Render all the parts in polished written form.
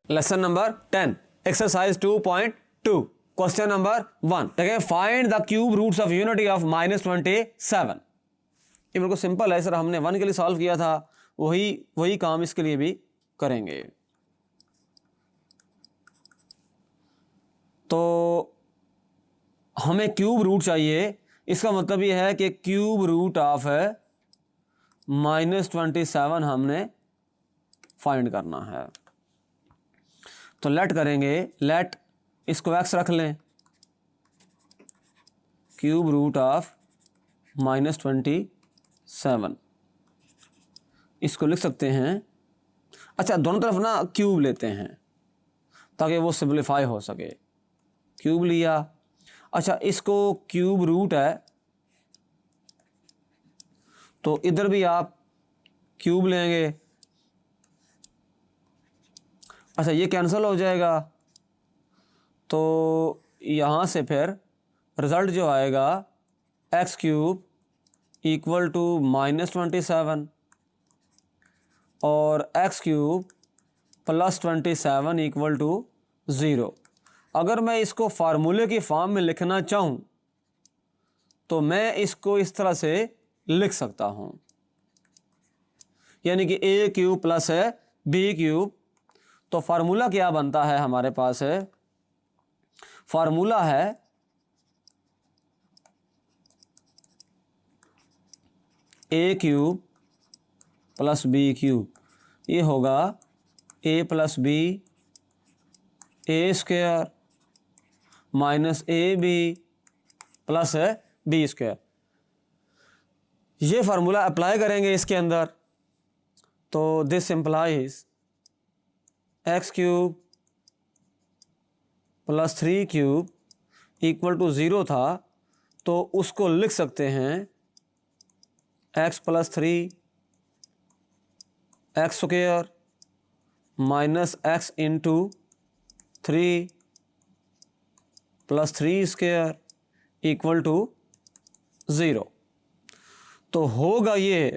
Lesson number 10 exercise 2.2 question number 1 देखें find the cube roots of unity of -27। ये बिल्कुल simple है sir, हमने 1 के लिए सॉल्व किया था, वही काम इसके लिए भी करेंगे। तो हमें क्यूब रूट चाहिए, इसका मतलब ये है कि क्यूब रूट ऑफ -27 हमने फाइंड करना है। तो लेट करेंगे, लेट इसको x रख लें, क्यूब रूट ऑफ -27 इसको लिख सकते हैं। अच्छा, दोनों तरफ ना क्यूब लेते हैं ताकि वो सिंप्लीफाई हो सके। क्यूब लिया, अच्छा इसको क्यूब रूट है तो इधर भी आप क्यूब लेंगे। अच्छा ये कैंसिल हो जाएगा, तो यहाँ से फिर रिज़ल्ट जो आएगा एक्स क्यूब इक्वल टू -27 और x cube plus 27 equal to 0। अगर मैं इसको फार्मूले की फॉर्म में लिखना चाहूँ तो मैं इसको इस तरह से लिख सकता हूँ, यानी कि ए क्यूब प्लस है बी क्यूब। तो फार्मूला क्या बनता है हमारे पास है, फार्मूला है a cube plus b cube, ये होगा a plus b a square minus a b plus है बी स्क्वायर। ये फार्मूला अप्लाई करेंगे इसके अंदर, तो this implies x cube plus 3 cube equal to 0 था, तो उसको लिख सकते हैं x plus 3 x square minus x into 3 plus 3 square equal to 0। तो होगा ये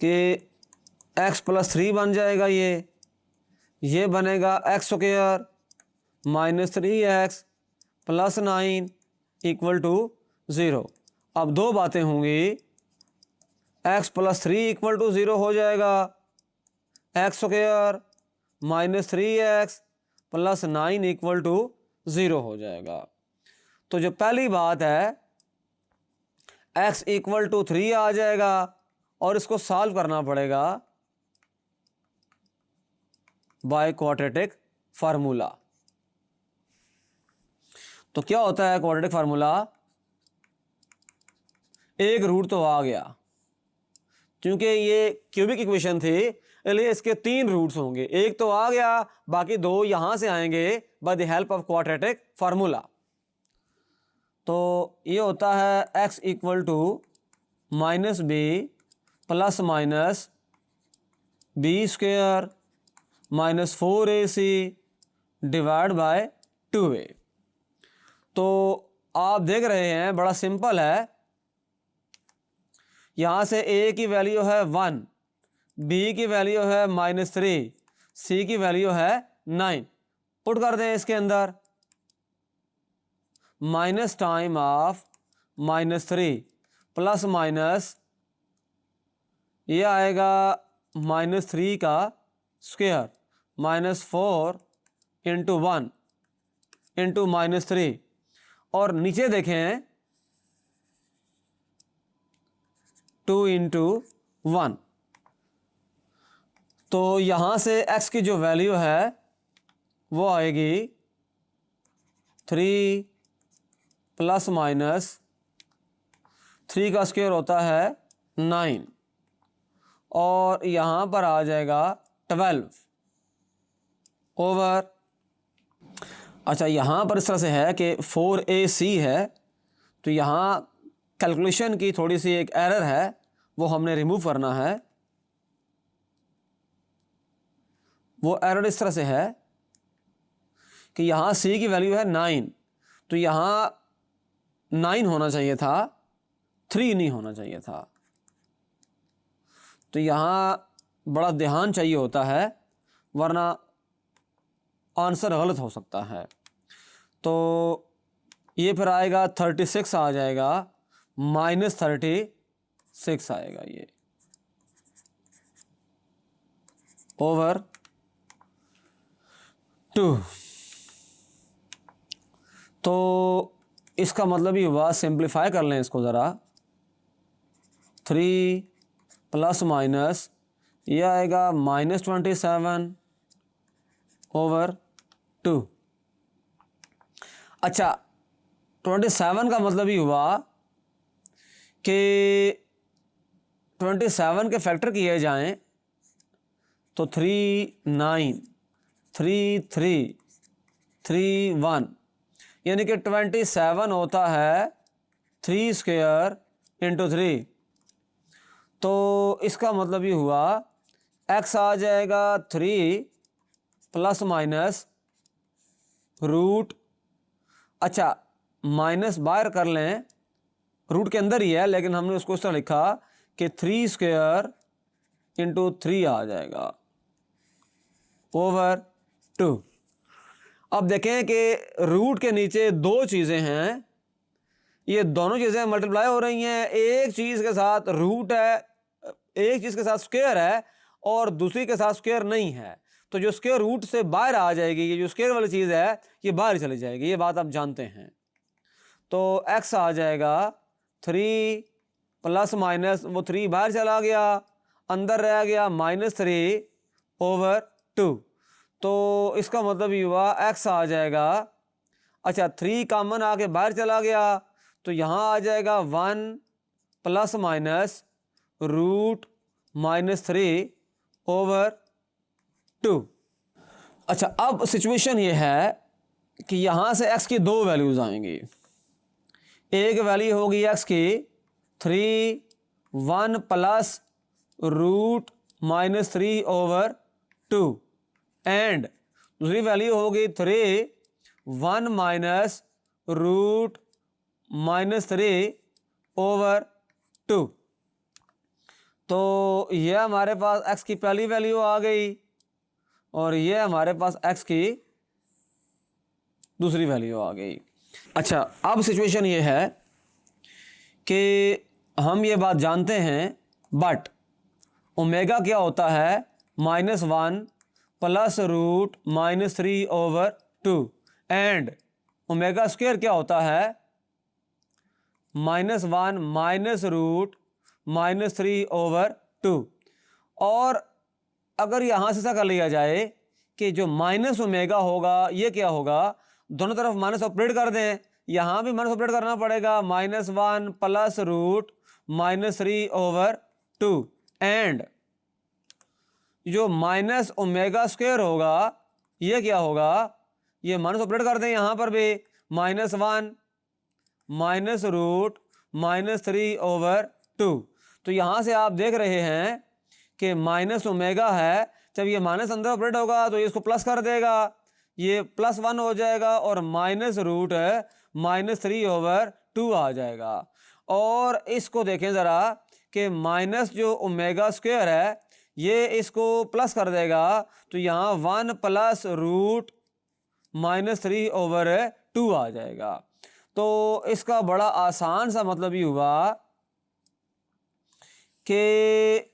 कि एक्स प्लस 3 बन जाएगा, ये बनेगा x square minus 3x plus 9 equal to 0। अब दो बातें होंगी, x प्लस 3 इक्वल टू 0 हो जाएगा, x square minus 3x plus 9 equal to 0 हो जाएगा। तो जो पहली बात है x इक्वल टू 3 आ जाएगा और इसको सॉल्व करना पड़ेगा बाय क्वाड्रेटिक फार्मूला। तो क्या होता है क्वाड्रेटिक फार्मूला, एक रूट तो आ गया, क्योंकि ये क्यूबिक इक्वेशन थी इसलिए इसके 3 रूट्स होंगे, एक तो आ गया, बाकी 2 यहां से आएंगे by the help of quadratic formula. तो ये होता है x equal to minus b plus minus b square minus 4ac divide by 2a। तो आप देख रहे हैं बड़ा सिंपल है, यहां से a की वैल्यू है 1, b की वैल्यू है -3, c की वैल्यू है 9। पुट कर दें इसके अंदर, minus time of -3 plus minus ये आएगा -3 का स्क्वायर -4 इंटू 1 इंटू -3, और नीचे देखें 2 इंटू 1। तो यहां से x की जो वैल्यू है वो आएगी 3 प्लस माइनस 3 का स्क्वायर होता है 9 और यहां पर आ जाएगा 12 ओवर। अच्छा यहाँ पर इस तरह से है कि 4ac है, तो यहाँ कैलकुलेशन की थोड़ी सी एक एरर है, वो हमने रिमूव करना है। वो एरर इस तरह से है कि यहाँ c की वैल्यू है 9, तो यहाँ 9 होना चाहिए था, 3 नहीं होना चाहिए था। तो यहाँ बड़ा ध्यान चाहिए होता है, वरना आंसर गलत हो सकता है। तो ये फिर आएगा 36 आ जाएगा, -36 आएगा ये ओवर 2। तो इसका मतलब ये हुआ, सिंप्लीफाई कर लें इसको ज़रा, 3 प्लस माइनस ये आएगा -27 ओवर 2। अच्छा, 27 का मतलब ही हुआ कि 27 के फैक्टर किए जाएं तो 3 9 3 3 3 1, यानी कि 27 होता है 3 स्क्वायर इंटू 3। तो इसका मतलब ये हुआ x आ जाएगा 3 प्लस माइनस रूट, अच्छा माइनस बाहर कर लें, रूट के अंदर ही है लेकिन हमने उसको इस तरह लिखा कि 3 स्क्वायर इंटू 3 आ जाएगा ओवर 2। अब देखें कि रूट के नीचे दो चीज़ें हैं, ये दोनों चीज़ें मल्टीप्लाई हो रही हैं। एक चीज़ के साथ रूट है, एक चीज़ के साथ स्क्वायर है और दूसरी के साथ स्क्वायर नहीं है। तो जो स्क्वायर रूट से बाहर आ जाएगी, ये जो स्क्वायर वाली चीज़ है ये बाहर चली जाएगी, ये बात आप जानते हैं। तो x आ जाएगा 3 प्लस माइनस, वो 3 बाहर चला गया, अंदर रह गया -3 ओवर 2। तो इसका मतलब ये हुआ x आ जाएगा, अच्छा 3 कॉमन आके बाहर चला गया तो यहाँ आ जाएगा 1 प्लस माइनस रूट -3 ओवर 2। अच्छा, अब सिचुएशन ये है कि यहाँ से x की दो वैल्यूज़ आएंगी। एक वैल्यू होगी x की 3 1 प्लस रूट -3 ओवर 2 एंड दूसरी वैल्यू होगी 3 1 माइनस रूट -3 ओवर 2। तो यह हमारे पास x की पहली वैल्यू आ गई और यह हमारे पास x की दूसरी वैल्यू आ गई। अच्छा, अब सिचुएशन ये है कि हम ये बात जानते हैं, बट ओमेगा क्या होता है, -1 plus root -3 over 2 and omega square क्या होता है, -1 माइनस रूट -3 ओवर 2। और अगर यहाँ से ऐसा कर लिया जाए कि जो माइनस ओमेगा होगा ये क्या होगा, दोनों तरफ माइनस ऑपरेट कर दें, यहाँ भी माइनस ऑपरेट करना पड़ेगा, -1 प्लस रूट -3 ओवर 2 एंड जो माइनस ओमेगा स्क्वायर होगा ये क्या होगा, ये माइनस ऑपरेट कर दें, यहाँ पर भी -1 माइनस रूट -3 ओवर 2। तो यहाँ से आप देख रहे हैं कि माइनस ओमेगा है, जब ये माइनस अंदर ऑपरेट होगा तो ये इसको प्लस कर देगा, ये +1 हो जाएगा और माइनस रूट -3 ओवर 2 आ जाएगा। और इसको देखें ज़रा कि माइनस जो ओमेगा स्क्वायर है ये इसको प्लस कर देगा, तो यहाँ 1 प्लस रूट -3 ओवर 2 आ जाएगा। तो इसका बड़ा आसान सा मतलब ये हुआ कि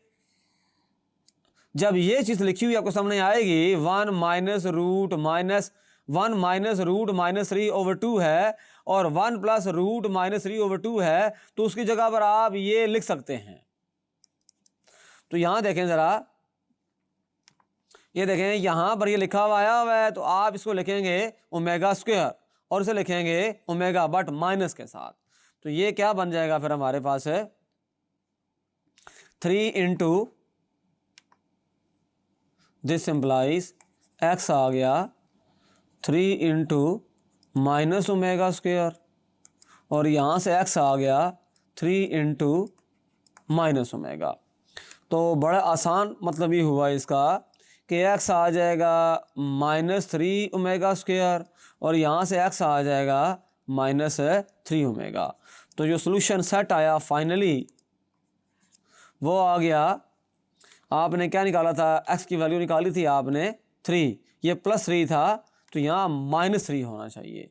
जब ये चीज़ लिखी हुई आपको सामने आएगी 1 माइनस रूट -3 ओवर 2 है और 1 प्लस रूट -3 ओवर 2 है, तो उसकी जगह पर आप ये लिख सकते हैं। तो यहाँ देखें ज़रा, ये देखें यहाँ पर ये लिखा हुआ है, तो आप इसको लिखेंगे ओमेगा स्क्वायर और इसे लिखेंगे ओमेगा बट माइनस के साथ। तो ये क्या बन जाएगा फिर हमारे पास है 3 इंटू दिस इम्प्लाइज x आ गया 3 इंटू माइनस ओमेगा स्क्वायर और यहाँ से x आ गया 3 इंटू माइनस ओमेगा। तो बड़ा आसान मतलब ये हुआ इसका कि x आ जाएगा -3 ओमेगा स्क्वायर और यहाँ से x आ जाएगा -3 ओमेगा। तो जो सॉल्यूशन सेट आया फाइनली वो आ गया, आपने क्या निकाला था, x की वैल्यू निकाली थी आपने 3, ये +3 था तो यहाँ -3 होना चाहिए।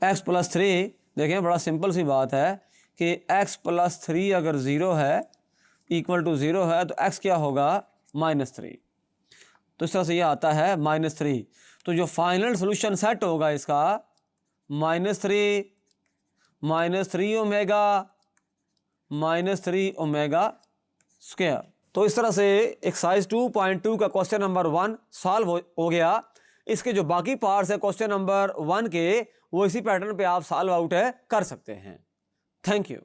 x+3, देखें बड़ा सिंपल सी बात है कि x+3 अगर 0 है, इक्वल टू 0 है, तो x क्या होगा? -3। तो इस तरह से ये आता है -3। तो जो फाइनल सोल्यूशन सेट होगा इसका -3 ओमेगा -3 ओमेगा स्क्वायर। तो इस तरह से एक्सरसाइज 2.2 का क्वेश्चन नंबर 1 सॉल्व हो गया। इसके जो बाकी पार्ट्स है क्वेश्चन नंबर 1 के, वो इसी पैटर्न पे आप सॉल्व आउट कर सकते हैं। Thank you.